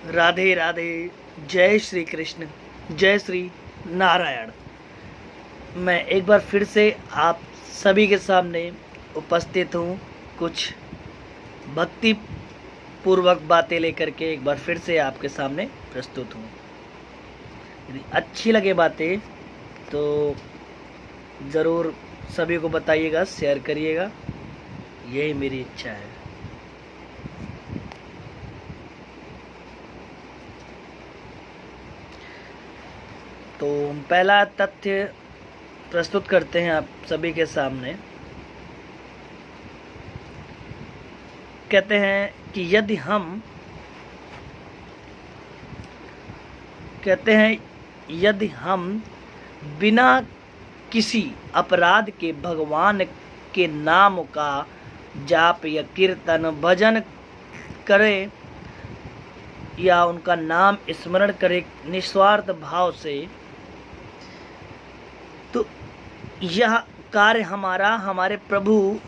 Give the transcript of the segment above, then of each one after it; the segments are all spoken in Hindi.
राधे राधे। जय श्री कृष्ण, जय श्री नारायण। मैं एक बार फिर से आप सभी के सामने उपस्थित हूँ। कुछ भक्ति पूर्वक बातें लेकर के एक बार फिर से आपके सामने प्रस्तुत हूँ। यदि अच्छी लगे बातें तो ज़रूर सभी को बताइएगा, शेयर करिएगा, यही मेरी इच्छा है। तो पहला तथ्य प्रस्तुत करते हैं आप सभी के सामने। कहते हैं कि यदि हम बिना किसी अपराध के भगवान के नाम का जाप या कीर्तन भजन करें या उनका नाम स्मरण करें निस्वार्थ भाव से, तो यह कार्य हमारे प्रभु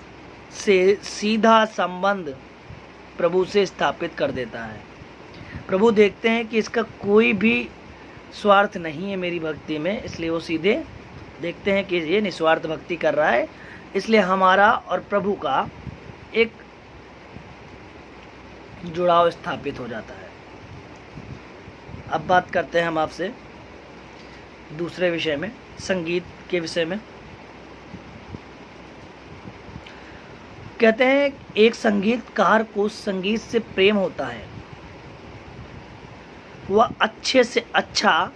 से सीधा संबंध प्रभु से स्थापित कर देता है। प्रभु देखते हैं कि इसका कोई भी स्वार्थ नहीं है मेरी भक्ति में, इसलिए वो सीधे देखते हैं कि ये निस्वार्थ भक्ति कर रहा है, इसलिए हमारा और प्रभु का एक जुड़ाव स्थापित हो जाता है। अब बात करते हैं हम आपसे दूसरे विषय में, संगीत के विषय में। कहते हैं एक संगीतकार को संगीत से प्रेम होता है, वह अच्छे से अच्छा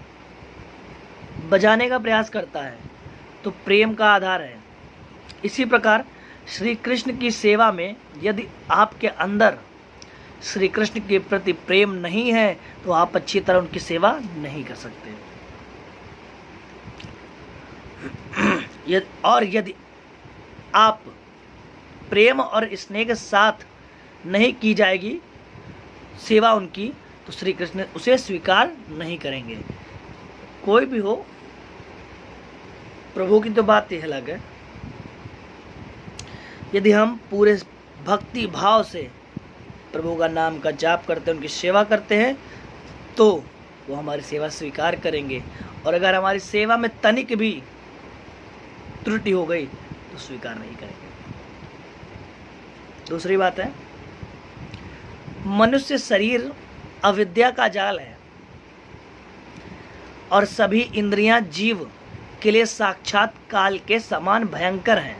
बजाने का प्रयास करता है, तो प्रेम का आधार है। इसी प्रकार श्री कृष्ण की सेवा में यदि आपके अंदर श्री कृष्ण के प्रति प्रेम नहीं है तो आप अच्छी तरह उनकी सेवा नहीं कर सकते। और यदि आप प्रेम और स्नेह के साथ नहीं की जाएगी सेवा उनकी, तो श्री कृष्ण उसे स्वीकार नहीं करेंगे। कोई भी हो, प्रभु की तो बात ही अलग है। यदि हम पूरे भक्ति भाव से प्रभु का नाम का जाप करते हैं, उनकी सेवा करते हैं, तो वो हमारी सेवा स्वीकार करेंगे। और अगर हमारी सेवा में तनिक भी त्रुटि हो गई तो स्वीकार नहीं करेंगे। दूसरी बात है, मनुष्य शरीर अविद्या का जाल है और सभी इंद्रियां जीव के लिए साक्षात काल के समान भयंकर हैं।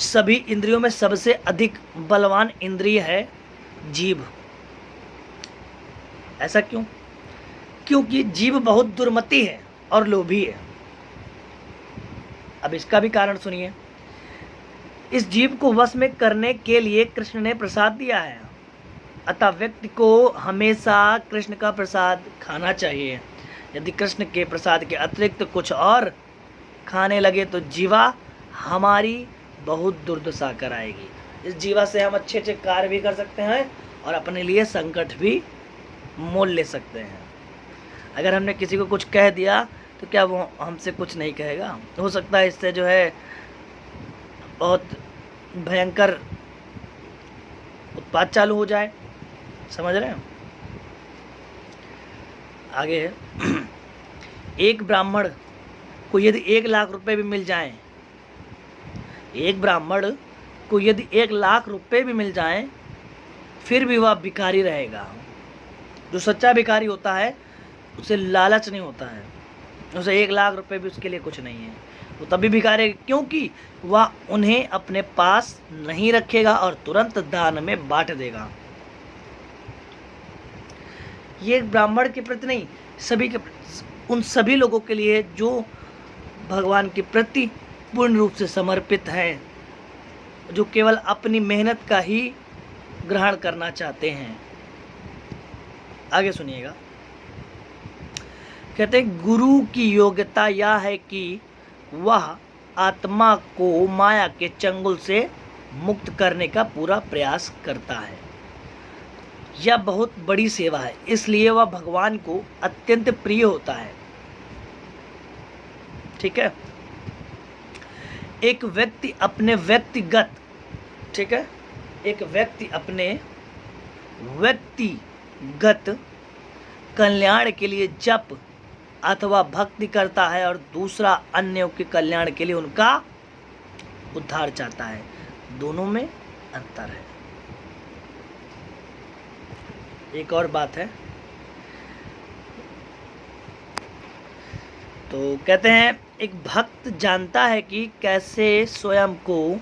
सभी इंद्रियों में सबसे अधिक बलवान इंद्रिय है जीभ। ऐसा क्यों? क्योंकि जीभ बहुत दुर्मति है और लोभी है। अब इसका भी कारण सुनिए। इस जीव को वश में करने के लिए कृष्ण ने प्रसाद दिया है, अतः व्यक्ति को हमेशा कृष्ण का प्रसाद खाना चाहिए। यदि कृष्ण के प्रसाद के अतिरिक्त कुछ और खाने लगे तो जीवा हमारी बहुत दुर्दशा कराएगी। इस जीवा से हम अच्छे अच्छे कार्य भी कर सकते हैं और अपने लिए संकट भी मोल ले सकते हैं। अगर हमने किसी को कुछ कह दिया तो क्या वो हमसे कुछ नहीं कहेगा? हो सकता है इससे जो है बहुत भयंकर उत्पात चालू हो जाए। समझ रहे हैं? आगे है एक ब्राह्मण को यदि 1 लाख रुपए भी मिल जाएं, एक ब्राह्मण को यदि 1 लाख रुपए भी मिल जाएं, फिर भी वह भिखारी रहेगा। जो सच्चा भिखारी होता है उसे लालच नहीं होता है, उसे 1 लाख रुपए भी उसके लिए कुछ नहीं है, वो तभी भिखारी, क्योंकि वह उन्हें अपने पास नहीं रखेगा और तुरंत दान में बांट देगा। ये ब्राह्मण के प्रति नहीं, सभी के, उन सभी लोगों के लिए जो भगवान के प्रति पूर्ण रूप से समर्पित हैं, जो केवल अपनी मेहनत का ही ग्रहण करना चाहते हैं। आगे सुनिएगा। कहते हैं गुरु की योग्यता यह है कि वह आत्मा को माया के चंगुल से मुक्त करने का पूरा प्रयास करता है। यह बहुत बड़ी सेवा है, इसलिए वह भगवान को अत्यंत प्रिय होता है। ठीक है? एक व्यक्ति अपने व्यक्तिगत, ठीक है, एक व्यक्ति अपने व्यक्तिगत कल्याण के लिए जप अथवा भक्ति करता है और दूसरा अन्यों के कल्याण के लिए उनका उद्धार चाहता है। दोनों में अंतर है। एक और बात है, तो कहते हैं एक भक्त जानता है कि कैसे स्वयं को,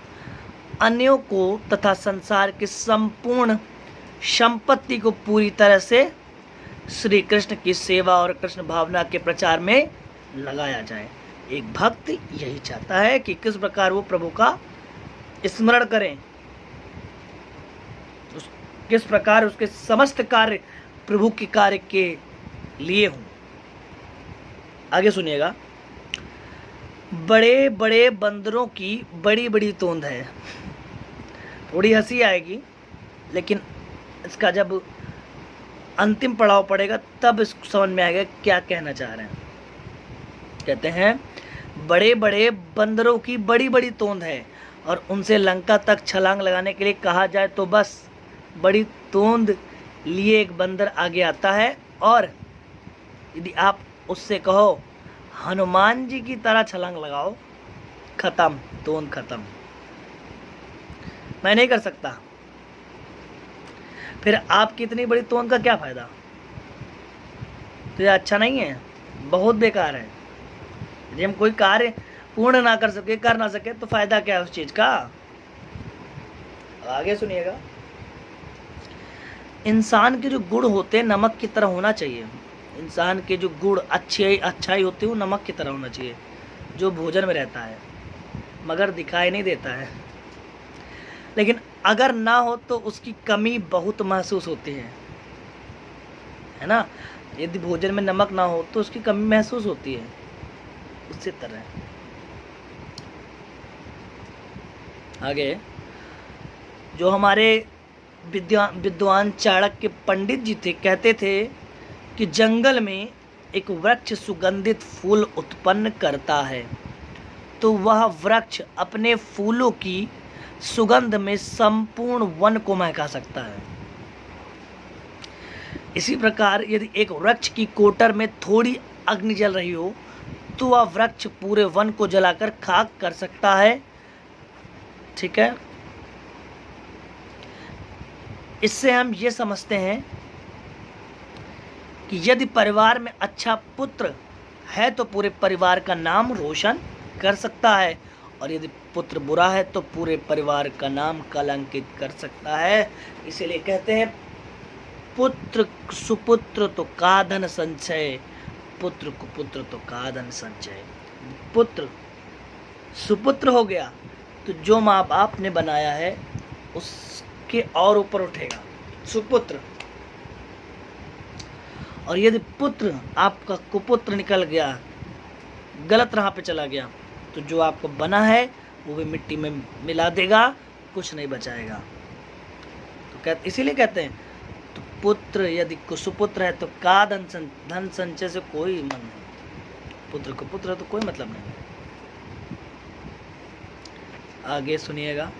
अन्यों को तथा संसार की संपूर्ण संपत्ति को पूरी तरह से श्री कृष्ण की सेवा और कृष्ण भावना के प्रचार में लगाया जाए। एक भक्त यही चाहता है कि किस प्रकार वो प्रभु का स्मरण करें, किस प्रकार उसके समस्त कार्य प्रभु के कार्य के लिए हों। आगे सुनिएगा। बड़े बड़े बंदरों की बड़ी बड़ी तोंद है। थोड़ी हंसी आएगी, लेकिन इसका जब अंतिम पड़ाव पड़ेगा तब इसको समझ में आएगा क्या कहना चाह रहे हैं। कहते हैं बड़े बड़े बंदरों की बड़ी बड़ी तोंद है और उनसे लंका तक छलांग लगाने के लिए कहा जाए तो बस बड़ी तोंद लिए एक बंदर आगे आता है, और यदि आप उससे कहो हनुमान जी की तरह छलांग लगाओ, खत्म, तोंद खत्म, मैं नहीं कर सकता। फिर आपकी इतनी बड़ी तोंद का क्या फायदा? तो ये अच्छा नहीं है, बहुत बेकार है। यदि हम कोई कार्य पूर्ण ना कर सके, कर ना सके, तो फायदा क्या है उस चीज का? आगे सुनिएगा। इंसान के जो गुण होते हैं नमक की तरह होना चाहिए। इंसान के जो गुण अच्छाई होती है वो नमक की तरह होना चाहिए, जो भोजन में रहता है मगर दिखाई नहीं देता है। लेकिन अगर ना हो तो उसकी कमी बहुत महसूस होती है ना। यदि भोजन में नमक ना हो तो उसकी कमी महसूस होती है। उसी तरह आगे जो हमारे विद्वान चाणक्य पंडित जी थे, कहते थे कि जंगल में एक वृक्ष सुगंधित फूल उत्पन्न करता है तो वह वृक्ष अपने फूलों की सुगंध में संपूर्ण वन को महका सकता है। इसी प्रकार यदि एक वृक्ष की कोटर में थोड़ी अग्नि जल रही हो तो वह वृक्ष पूरे वन को जलाकर खाक कर सकता है। ठीक है, इससे हम ये समझते हैं कि यदि परिवार में अच्छा पुत्र है तो पूरे परिवार का नाम रोशन कर सकता है, और यदि पुत्र बुरा है तो पूरे परिवार का नाम कलंकित कर सकता है। इसीलिए कहते हैं पुत्र सुपुत्र तो का धन संचय, पुत्र कुपुत्र तो का धन संचय। पुत्र सुपुत्र हो गया तो जो माँ बाप ने बनाया है उसके और ऊपर उठेगा, सुपुत्र। और यदि पुत्र आपका कुपुत्र निकल गया, गलत राह पे चला गया, तो जो आपको बना है वो भी मिट्टी में मिला देगा, कुछ नहीं बचाएगा। तो इसीलिए कहते हैं तो पुत्र यदि सुपुत्र है तो का धन संचय से कोई मन नहीं, पुत्र को पुत्र है तो कोई मतलब नहीं। आगे सुनिएगा।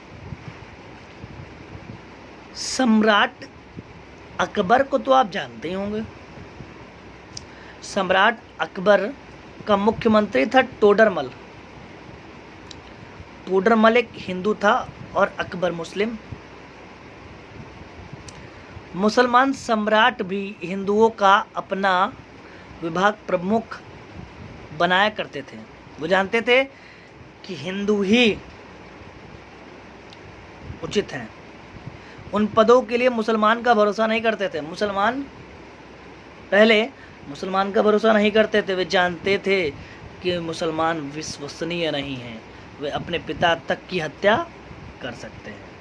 सम्राट अकबर को तो आप जानते ही होंगे। सम्राट अकबर का मुख्यमंत्री था टोडरमल। टोडरमल एक हिंदू था और अकबर मुस्लिम। मुसलमान सम्राट भी हिंदुओं का अपना विभाग प्रमुख बनाया करते थे। वो जानते थे कि हिंदू ही उचित हैं। उन पदों के लिए मुसलमान का भरोसा नहीं करते थे। मुसलमान का भरोसा नहीं करते थे। वे जानते थे कि मुसलमान विश्वसनीय नहीं हैं, वे अपने पिता तक की हत्या कर सकते हैं।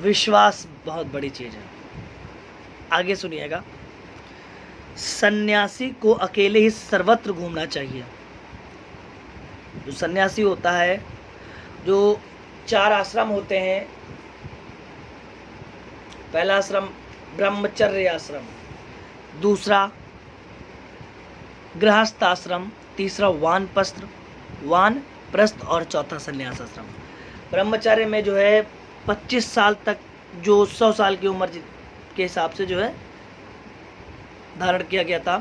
विश्वास बहुत बड़ी चीज है। आगे सुनिएगा। सन्यासी को अकेले ही सर्वत्र घूमना चाहिए। जो सन्यासी होता है, जो 4 आश्रम होते हैं, पहला आश्रम ब्रह्मचर्य आश्रम, दूसरा गृहस्थ आश्रम, तीसरा वानप्रस्थ और चौथा संन्यास आश्रम। ब्रह्मचर्य में जो है 25 साल तक जो 100 साल की उम्र के हिसाब से जो है धारण किया गया था।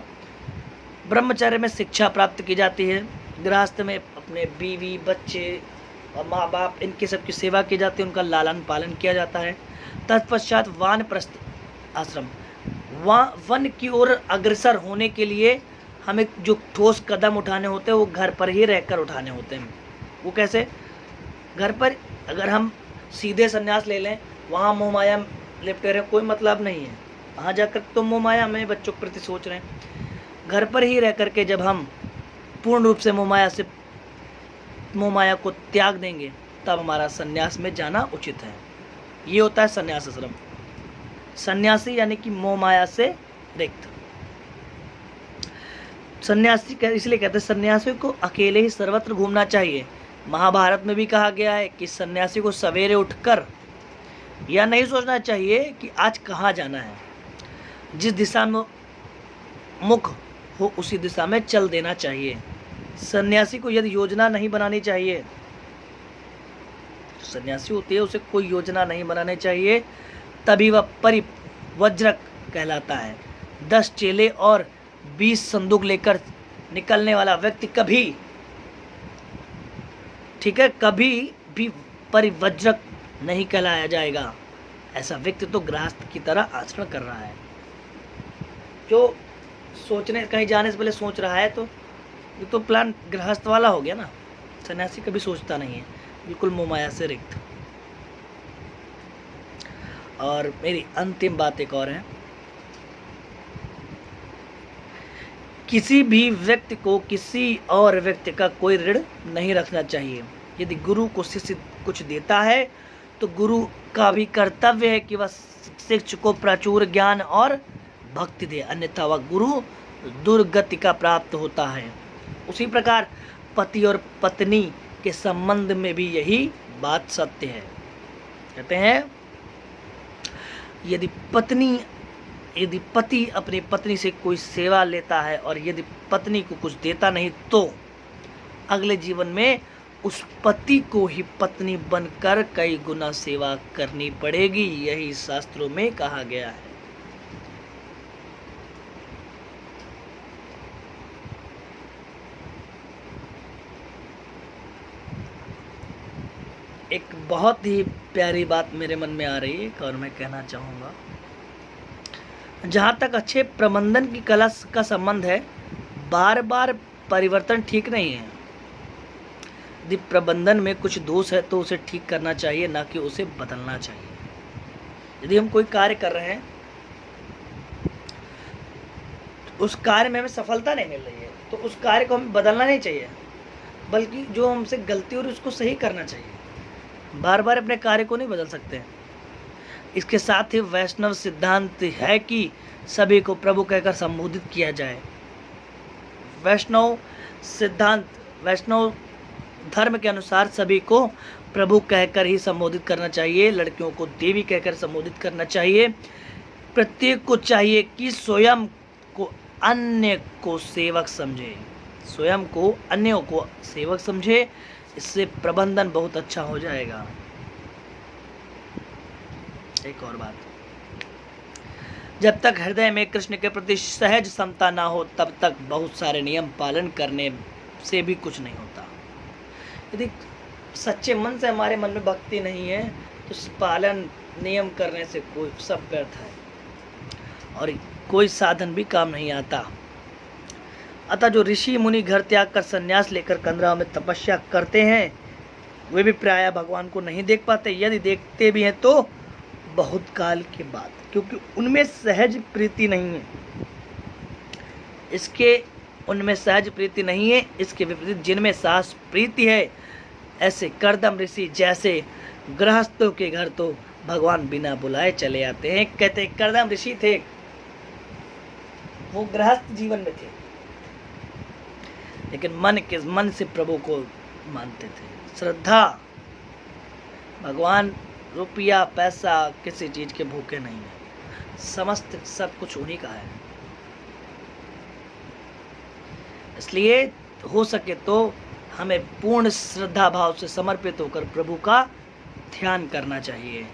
ब्रह्मचर्य में शिक्षा प्राप्त की जाती है, गृहस्थ में अपने बीवी बच्चे और माँ बाप इनकी सबकी सेवा की जाती है, उनका लालन पालन किया जाता है। तत्पश्चात वानप्रस्थ आश्रम, वन की ओर अग्रसर होने के लिए हमें जो ठोस कदम उठाने होते हैं वो घर पर ही रहकर उठाने होते हैं। वो कैसे? घर पर अगर हम सीधे संन्यास ले लें, वहाँ मोह माया लिपटे रहे, कोई मतलब नहीं है। वहाँ जाकर तो मोह माया में बच्चों के प्रति सोच रहे हैं। घर पर ही रह करके जब हम पूर्ण रूप से मोह माया को त्याग देंगे तब हमारा संन्यास में जाना उचित है। ये होता है संन्यास आश्रम। सन्यासी यानी कि मोह माया से रिक्त। सन्यासी इसलिए कहते हैं सन्यासी को अकेले ही सर्वत्र घूमना चाहिए। महाभारत में भी कहा गया है कि सन्यासी को सवेरे उठकर यह नहीं सोचना चाहिए कि आज कहाँ जाना है, जिस दिशा में मुख हो उसी दिशा में चल देना चाहिए। सन्यासी को यदि योजना नहीं बनानी चाहिए, सन्यासी होती है उसे कोई योजना नहीं बनानी चाहिए, तभी वह परिव्रजक कहलाता है। 10 चेले और 20 संदूक लेकर निकलने वाला व्यक्ति कभी, ठीक है, कभी भी परिव्रजक नहीं कहलाया जाएगा। ऐसा व्यक्ति तो गृहस्थ की तरह आचरण कर रहा है। जो सोचने कहीं जाने से पहले सोच रहा है तो ये तो प्लान गृहस्थ वाला हो गया ना। सन्यासी कभी सोचता नहीं है, बिल्कुल मोह माया से रिक्त। और मेरी अंतिम बात एक और है, किसी भी व्यक्ति को किसी और व्यक्ति का कोई ऋण नहीं रखना चाहिए। यदि गुरु को शिष्य कुछ देता है तो गुरु का भी कर्तव्य है कि वह शिष्य को प्रचुर ज्ञान और भक्ति दे, अन्यथा वह गुरु दुर्गति का प्राप्त होता है। उसी प्रकार पति और पत्नी के संबंध में भी यही बात सत्य है। कहते हैं यदि पति अपनी पत्नी से कोई सेवा लेता है और यदि पत्नी को कुछ देता नहीं तो अगले जीवन में उस पति को ही पत्नी बनकर कई गुना सेवा करनी पड़ेगी। यही शास्त्रों में कहा गया है। एक बहुत ही प्यारी बात मेरे मन में आ रही है और मैं कहना चाहूँगा, जहाँ तक अच्छे प्रबंधन की कला का संबंध है, बार बार परिवर्तन ठीक नहीं है। यदि प्रबंधन में कुछ दोष है तो उसे ठीक करना चाहिए, ना कि उसे बदलना चाहिए। यदि हम कोई कार्य कर रहे हैं, उस कार्य में हमें सफलता नहीं मिल रही है तो उस कार्य को हमें बदलना नहीं चाहिए, बल्कि जो हमसे गलती हो रही है उसको सही करना चाहिए। बार बार अपने कार्य को नहीं बदल सकते। इसके साथ ही वैष्णव सिद्धांत है कि सभी को प्रभु कहकर संबोधित किया जाए। वैष्णव सिद्धांत, वैष्णव धर्म के अनुसार सभी को प्रभु कहकर ही संबोधित करना चाहिए। लड़कियों को देवी कहकर संबोधित करना चाहिए। प्रत्येक को चाहिए कि स्वयं को अन्य को सेवक समझे, स्वयं को अन्यों को सेवक समझे। इससे प्रबंधन बहुत अच्छा हो जाएगा। एक और बात, जब तक हृदय में कृष्ण के प्रति सहज समता ना हो तब तक बहुत सारे नियम पालन करने से भी कुछ नहीं होता। यदि सच्चे मन से हमारे मन में भक्ति नहीं है तो पालन नियम करने से कोई सब व्यर्थ है और कोई साधन भी काम नहीं आता। अतः जो ऋषि मुनि घर त्याग कर संन्यास लेकर कंदराओं में तपस्या करते हैं वे भी प्रायः भगवान को नहीं देख पाते। यदि देखते भी हैं तो बहुत काल के बाद, क्योंकि उनमें सहज प्रीति नहीं है। उनमें सहज प्रीति नहीं है। इसके विपरीत जिनमें साहस प्रीति है, ऐसे कर्दम ऋषि जैसे गृहस्थों के घर तो भगवान बिना बुलाए चले आते हैं। कहते कर्दम ऋषि थे, वो गृहस्थ जीवन में थे, लेकिन मन से प्रभु को मानते थे। श्रद्धा, भगवान रुपया पैसा किसी चीज के भूखे नहीं है, समस्त सब कुछ उन्हीं का है। इसलिए हो सके तो हमें पूर्ण श्रद्धा भाव से समर्पित होकर प्रभु का ध्यान करना चाहिए।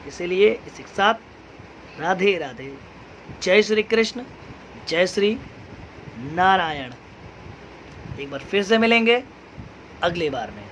इसीलिए इसी के साथ राधे राधे। जय श्री कृष्ण, जय श्री नारायण। एक बार फिर से मिलेंगे अगली बार में।